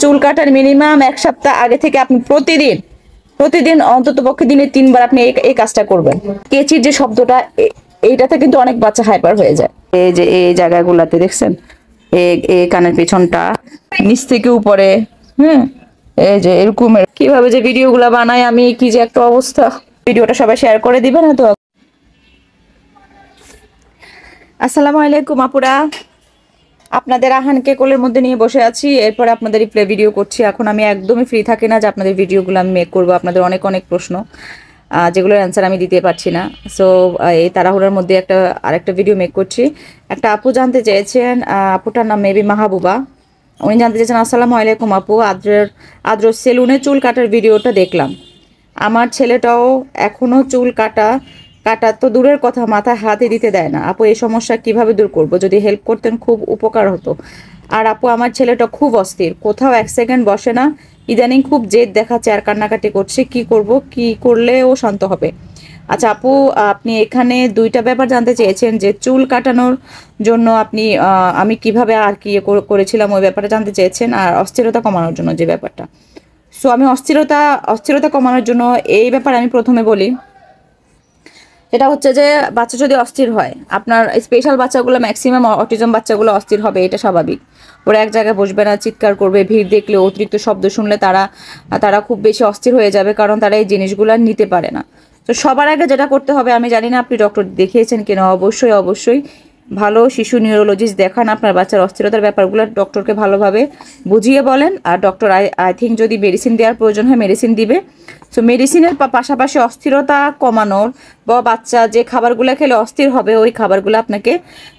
চুল কাটার মিনিমাম 1 সপ্তাহ আগে থেকে আপনি প্রতিদিন অন্তত পক্ষে দিনে 3 বার আপনি এই কাজটা করবেন। কেচির যে শব্দটা, এইটাতে কিন্তু অনেক বাচ্চা হাইপার হয়ে যায়। এই যে এই জায়গাগুলাতে দেখছেন, এই কানের পেছনটা নিচ থেকে উপরে, এই যে এরকম কিভাবে যে ভিডিওগুলা বানাই আমি, কি যে একটা অবস্থা। ভিডিওটা সবাই শেয়ার করে দিবেন। তো আসসালামু আলাইকুম আপুরা, আপনাদের আহানকে কোলের মধ্যে নিয়ে বসে আছি, এরপরে আপনাদের রিপ্লাই ভিডিও করছি। এখন আমি একদমই ফ্রি থাকি না যে আপনাদের ভিডিওগুলো আমি মেক করবো। আপনাদের অনেক অনেক প্রশ্ন যেগুলোর অ্যান্সার আমি দিতে পারছি না। সো এই তাড়াহুড়ার মধ্যে আরেকটা ভিডিও মেক করছি। একটা আপু জানতে চেয়েছেন, আপুটার নাম মেবি মাহবুবা। উনি জানতে চেয়েছেন, আসসালামু আলাইকুম আপু, আদ্র সেলুনে চুল কাটার ভিডিওটা দেখলাম। আমার ছেলেটাও এখনও চুল কাটা তো দূরের কথা, মাথায় হাতই দিতে দেয় না। আপু এই সমস্যা কিভাবে দূর করব? যদি হেল্প করতেন খুব উপকার হতো। আর আপু আমার ছেলেটা খুব অস্থির, কোথাও 1 সেকেন্ড বসে না, ইদানিং খুব জেদ দেখাচ্ছে আর কান্নাকাটি করছে। কি করব, কি করলে ও শান্ত হবে? আচ্ছা আপু, আপনি এখানে 2টা ব্যাপার জানতে চেয়েছেন, যে চুল কাটানোর জন্য আপনি আমি কিভাবে আর কি করেছিলাম ওই ব্যাপারটা জানতে চেয়েছেন, আর অস্থিরতা কমানোর জন্য যে ব্যাপারটা। সো আমি অস্থিরতা কমানোর জন্য এই ব্যাপারে আমি প্রথমে বলি, এটা হচ্ছে যে বাচ্চা যদি অস্থির হয়, আপনার স্পেশাল বাচ্চাগুলো, ম্যাক্সিমাম অটিজম বাচ্চাগুলো অস্থির হবে, এটা স্বাভাবিক। ওরা এক জায়গায় বসবে না, চিৎকার করবে, ভিড় দেখলে, অতিরিক্ত শব্দ শুনলে তারা খুব বেশি অস্থির হয়ে যাবে, কারণ তারা এই জিনিসগুলো নিতে পারে না। তো সবার আগে যেটা করতে হবে, আমি জানি না আপনি ডক্টর দেখিয়েছেন কিনা, অবশ্যই ভালো শিশু নিউরোলজিস্ট দেখান। আপনার বাচ্চার অস্থিরতার ব্যাপারগুলো ডক্টরকে ভালোভাবে বুঝিয়ে বলেন। আর ডক্টর আই থিঙ্ক যদি মেডিসিন দেওয়ার প্রয়োজন হয় মেডিসিন দিবে। সো মেডিসিনের পাশাপাশি অস্থিরতা কমানোর বা বাচ্চা যে খাবারগুলো খেলে অস্থির হবে, ওই খাবারগুলো আপনাকে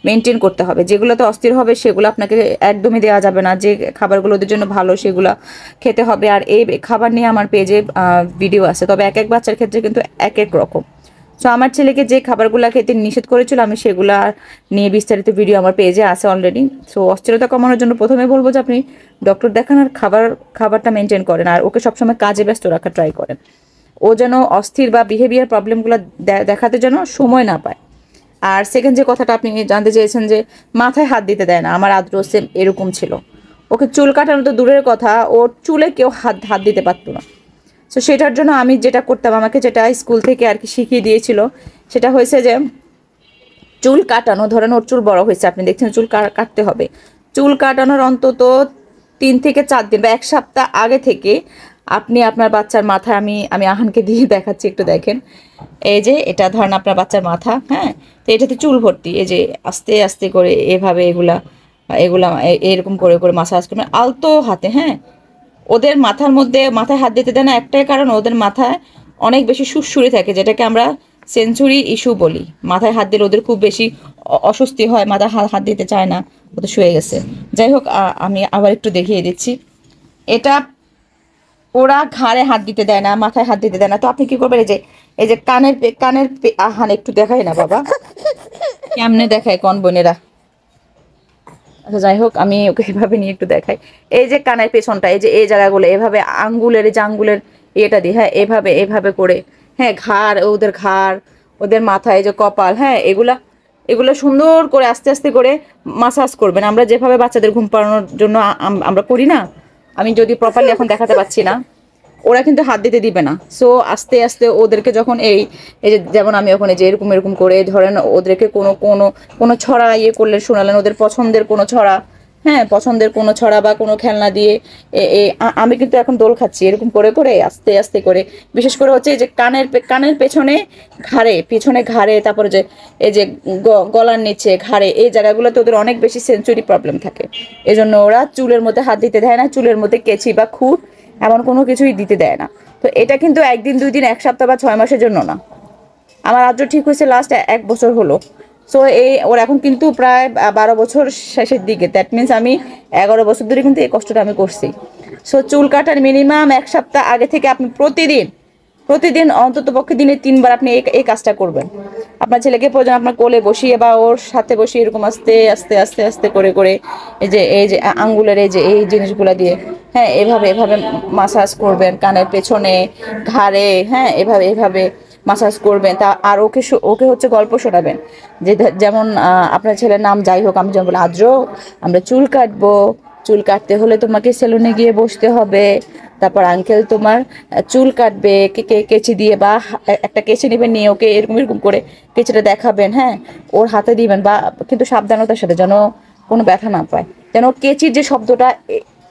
মেনটেন করতে হবে। যেগুলোতে অস্থির হবে সেগুলো আপনাকে একদমই দেওয়া যাবে না। যে খাবারগুলো ওদের জন্য ভালো সেগুলো খেতে হবে। আর এই খাবার নিয়ে আমার পেজে ভিডিও আছে, তবে এক বাচ্চার ক্ষেত্রে কিন্তু এক রকম। সো আমার ছেলেকে যে খাবারগুলো খেতে নিষেধ করেছিল, আমি সেগুলা নিয়ে বিস্তারিত ভিডিও আমার পেজে আছে অলরেডি। সো অস্থিরতা কমানোর জন্য প্রথমে বলবো যে আপনি ডক্টর দেখান আর খাবারটা মেনটেন করেন, আর ওকে সবসময় কাজে ব্যস্ত রাখা ট্রাই করেন। ও যেন অস্থির বা বিহেভিয়ার প্রবলেমগুলো দেখাতে যেন সময় না পায়। আর সেকেন্ড যে কথাটা আপনি জানতে চেয়েছেন, যে মাথায় হাত দিতে দেয় না, আমার আদ্র সেম এরকম ছিল। ওকে চুল কাটানো তো দূরের কথা, ওর চুলে কেউ হাত দিতে পারতো না। সো সেটার জন্য আমি যেটা করতাম, আমাকে যেটা স্কুল থেকে আর কি শিখিয়ে দিয়েছিল, সেটা হয়েছে যে চুল কাটানো, ধরেন ওর চুল বড় হয়েছে, আপনি দেখছেন চুল কাটতে হবে, চুল কাটানোর অন্তত 3 থেকে 4 দিন বা 1 সপ্তাহ আগে থেকে আপনি আপনার বাচ্চার মাথায়, আমি আহানকে দিয়ে দেখাচ্ছি, একটু দেখেন। এই যে এটা ধরেন আপনার বাচ্চার মাথা, হ্যাঁ, তো এটাতে চুল ভর্তি। এই যে আস্তে আস্তে করে এভাবে এগুলা এরকম করে মাসাজ করবেন আলতো হাতে, হ্যাঁ। ওদের মাথায় হাত দিতে দেয় না, একটাই কারণ, ওদের মাথায় অনেক বেশি সুড়সুড়ি থাকে, যেটাকে আমরা সেন্সরি ইস্যু বলি। মাথায় হাত দিলে ওদের খুব বেশি অস্বস্তি হয়, মাথায় হাত দিতে চায় না, ওদের শুয়ে গেছে। যাই হোক, আমি আবার একটু দেখিয়ে দিচ্ছি। এটা ওরা ঘাড়ে হাত দিতে দেয় না, মাথায় হাত দিতে দেয় না। তো আপনি কি করবেন, এই যে কানের আহান একটু দেখায় না বাবা, কেমনে দেখায় কোন বোনেরা। আচ্ছা যাই হোক, আমি ওকে এভাবে নিয়ে একটু দেখাই। এই যে কানের পেছনটা, এই যে এই জায়গাগুলো এভাবে আঙ্গুলের ইয়েটা দিয়ে, হ্যাঁ, এভাবে করে, হ্যাঁ, ওদের ঘাড়, ওদের মাথায় যে কপাল, হ্যাঁ, এগুলা সুন্দর করে আস্তে আস্তে করে মাসাজ করবেন। আমরা যেভাবে বাচ্চাদের ঘুম পাড়ানোর জন্য আমরা করি না, আমি যদি প্রপারলি এখন দেখাতে পারছি না, ওরা কিন্তু হাত দিতে দিবে না। সো আস্তে আস্তে ওদেরকে যখন এই যে যেমন আমি ওখানে যে এরকম করে ধরেন, ওদেরকে কোনো ছড়া করলেন, শোনালেন, ওদের পছন্দের কোনো ছড়া, হ্যাঁ, পছন্দের কোনো ছড়া বা কোনো খেলনা দিয়ে, আমি কিন্তু এখন দোল খাচ্ছি, এরকম করে আস্তে আস্তে করে, বিশেষ করে হচ্ছে এই যে কানের পেছনে ঘাড়ে, তারপরে যে এই যে গলার নিচে ঘাড়ে, এই জায়গাগুলোতে ওদের অনেক বেশি সেন্সরি প্রবলেম থাকে। এজন্য ওরা চুলের মধ্যে হাত দিতে দেয় না, চুলের মধ্যে কেচি বা খুঁট এমন কোনো কিছুই দিতে দেয় না। তো এটা কিন্তু 1 দিন 2 দিন 1 সপ্তাহ বা 6 মাসের জন্য না। আমার আদ্র ঠিক হয়েছে লাস্ট 1 বছর হলো। সো ওর এখন কিন্তু প্রায় 12 বছর শেষের দিকে, দ্যাট মিনস আমি 11 বছর ধরে কিন্তু এই কষ্টটা আমি করছি। সো চুল কাটার মিনিমাম 1 সপ্তাহ আগে থেকে আপনি প্রতিদিন অন্তত পক্ষে দিনে 3 বার আপনি এই কাজটা করবেন। আপনার ছেলেকে প্রয়োজন আপনার কোলে বসিয়ে বা ওর সাথে বসিয়ে এরকম আস্তে আস্তে করে এই যে আঙ্গুলের এই জিনিসগুলো দিয়ে, হ্যাঁ, এভাবে মাসাজ করবেন কানের পেছনে, ঘাড়ে, হ্যাঁ, এভাবে মাসাজ করবেন। তা আর ওকে হচ্ছে গল্প শোনাবেন, যে যেমন আপনার ছেলের নাম যাই হোক, আমি যেমন বলি, আদ্র আমরা চুল কাটবো, চুল কাটতে হলে তোমাকে সেলুনে গিয়ে বসতে হবে, তারপর আঙ্কেল তোমার চুল কাটবে কেচি দিয়ে, বা একটা কেচি নেবেন, নিয়ে ওকে এরকম এরকম করে কেচিটা দেখাবেন, হ্যাঁ ওর হাতে দিবেন, বা কিন্তু সাবধানতার সাথে যেন কোনো ব্যথা না পায়। যেন কেচির যে শব্দটা,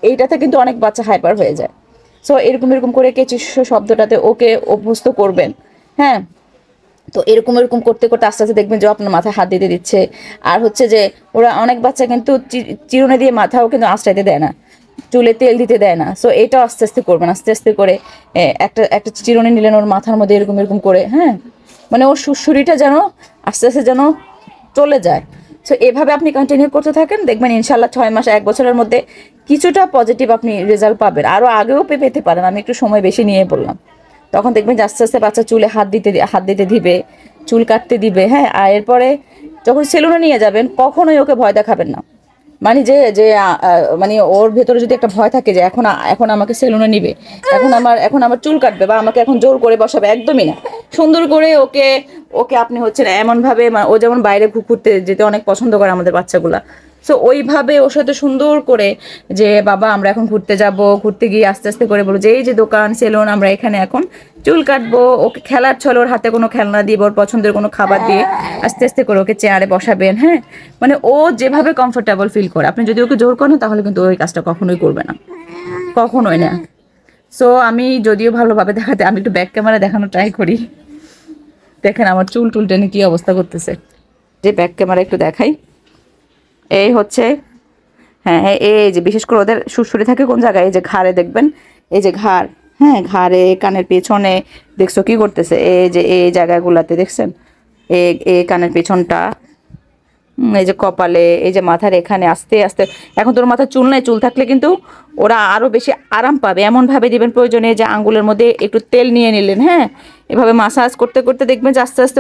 এইটাতে কিন্তু অনেক বাচ্চা হাইপার হয়ে যায়। সো এরকম এরকম করে কেচির শব্দটাতে ওকে অভ্যস্ত করবেন, হ্যাঁ। তো এরকম এরকম করতে করতে আস্তে আস্তে দেখবেন যে আপনার মাথায় হাত দিতে দিচ্ছে। আর হচ্ছে যে ওরা অনেক বাচ্চা কিন্তু চিরুনি দিয়ে মাথাও কিন্তু আঁচড়াইতে দেয় না, চুলে তেল দিতে দেয় না। সো এটাও আস্তে আস্তে করবেন, আস্তে আস্তে করে একটা একটা চিরুনি নিলেন ওর মাথার মধ্যে এরকম এরকম করে, হ্যাঁ, মানে ওর সুড়সুড়িটা যেন আস্তে আস্তে যেন চলে যায়। সো এভাবে আপনি কন্টিনিউ করতে থাকেন, দেখবেন ইনশাল্লাহ 6 মাস 1 বছরের মধ্যে কিছুটা পজিটিভ আপনি রেজাল্ট পাবেন। আরও আগেও পেতে পারেন, আমি একটু সময় বেশি নিয়ে বললাম। তখন দেখবেন যে আস্তে আস্তে বাচ্চা চুলে হাত দিতে দিবে, চুল কাটতে দিবে, হ্যাঁ। আর এরপরে যখন সেলুনে নিয়ে যাবেন কখনোই ওকে ভয় দেখাবেন না। মানে যে যে মানে ওর ভেতরে যদি একটা ভয় থাকে যে এখন আমাকে সেলুনে নিবে, এখন আমার চুল কাটবে, বা আমাকে এখন জোর করে বসাবে, একদমই না। সুন্দর করে ওকে ওকে আপনি হচ্ছে না এমনভাবে, ও যেমন বাইরে ঘুরতে যেতে অনেক পছন্দ করে আমাদের বাচ্চাগুলা। সো ওইভাবে ওর সাথে সুন্দর করে যে বাবা আমরা এখন ঘুরতে যাব, ঘুরতে গিয়ে আস্তে আস্তে করে বলো যে এই যে দোকান সেলুন, আমরা এখানে এখন চুল কাটবো। ওকে খেলার ছলে ওর হাতে কোনো খেলনা দিয়ে, ওর পছন্দের কোনো খাবার দিয়ে আস্তে আস্তে করে ওকে চেয়ারে বসাবেন, হ্যাঁ। মানে ও যেভাবে কমফোর্টেবল ফিল করে, আপনি যদি ওকে জোর করেন তাহলে কিন্তু ওই কাজটা কখনোই করবে না, কখনোই না। সো আমি যদিও ভালোভাবে দেখাতে, আমি একটু ব্যাক ক্যামেরা দেখানো ট্রাই করি। দেখেন আমার চুল টেনে কি অবস্থা করতেছে, যে ব্যাক ক্যামেরা একটু দেখাই। এই হচ্ছে, হ্যাঁ এই যে বিশেষ করে ওদের সুড়সুড়ি থাকে কোন জায়গায়, এই যে ঘাড়ে দেখবেন, এই যে ঘাড়, হ্যাঁ ঘাড়ে, কানের পেছনে দেখছো কি করতেছে, এই যে এই জায়গাগুলাতে দেখছেন, এই কানের পেছনটা, এই যে কপালে, এই যে মাথার এখানে, আস্তে আস্তে। এখন তোর মাথায় চুল নেই, চুল থাকলে কিন্তু ওরা আরও বেশি আরাম পাবে। এমনভাবে দিবেন প্রয়োজনে যে আঙ্গুলের মধ্যে একটু তেল নিয়ে নিলেন, হ্যাঁ, এভাবে মাসাজ করতে করতে দেখবেন যে আস্তে আস্তে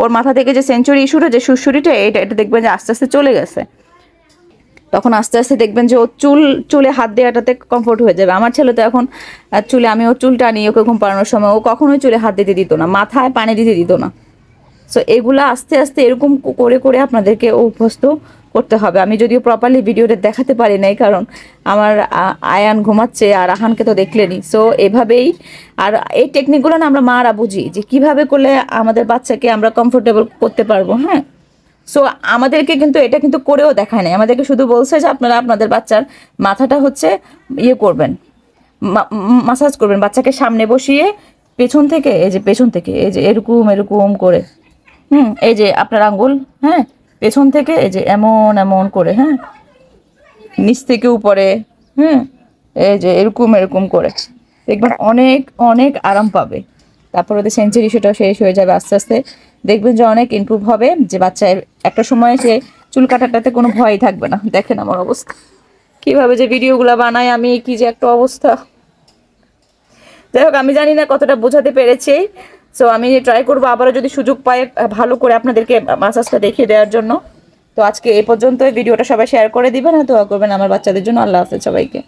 ওর মাথা থেকে যে সেঞ্চুরি ইস্যুটা, যে সুড়সুড়িটা, এটা দেখবেন যে আস্তে আস্তে চলে গেছে। তখন আস্তে আস্তে দেখবেন যে ও চুলে হাত দেওয়াটাতে কমফোর্ট হয়ে যাবে। আমার ছেলে তো এখন চুলে, আমি ওর চুলটা নিয়ে ওকে ঘুম পাড়ানোর সময় ও কখনোই চুলে হাত দিতে দিত না, মাথায় পানি দিতে দিত না। সো এগুলা আস্তে আস্তে এরকম করে করে আপনাদেরকে অভ্যস্ত করতে হবে। আমি যদিও প্রপারলি ভিডিওটা দেখাতে পারি নাই, কারণ আমার আয়ান ঘুমাচ্ছে আর আহানকে তো দেখলেনি। সো এভাবেই, আর এই টেকনিকগুলো না আমরা মারা বুঝি যে কিভাবে করলে আমাদের বাচ্চাকে আমরা কমফোর্টেবল করতে পারবো, হ্যাঁ। সো আমাদেরকে কিন্তু এটা কিন্তু করেও দেখায় নাই, আমাদেরকে শুধু বলছে যে আপনারা আপনাদের বাচ্চার মাথাটা হচ্ছে ইয়ে করবেন, মাসাজ করবেন, বাচ্চাকে সামনে বসিয়ে পেছন থেকে, এই যে পেছন থেকে, এই যে এরকম এরকম করে, এই যে আপনার আঙ্গুল, হ্যাঁ, পেছন থেকে এই যে এমন এমন করে, হ্যাঁ, নিচ থেকে উপরে, এই যে এরকম এরকম করে দেখবেন অনেক অনেক আরাম পাবে। তারপর ওদের সেঞ্চুরি সেটাও শেষ হয়ে যাবে আস্তে আস্তে, দেখবেন যে অনেক ইমপ্রুভ হবে, যে বাচ্চার একটা সময় সে চুল কাটাটাতে কোনো ভয়ই থাকবে না। দেখেন আমার অবস্থা, কিভাবে যে ভিডিওগুলো বানাই আমি, কি যে একটা অবস্থা। যাই হোক, আমি জানি না কতটা বোঝাতে পেরেছি। সো আমি ট্রাই করবো আবারও যদি সুযোগ পাই ভালো করে আপনাদেরকে মাসাজটা দেখিয়ে দেওয়ার জন্য। তো আজকে এই পর্যন্ত, ভিডিওটা সবাই শেয়ার করে দিবেন, দোয়া করবেন আমার বাচ্চাদের জন্য। আল্লাহ হাফেজ সবাইকে।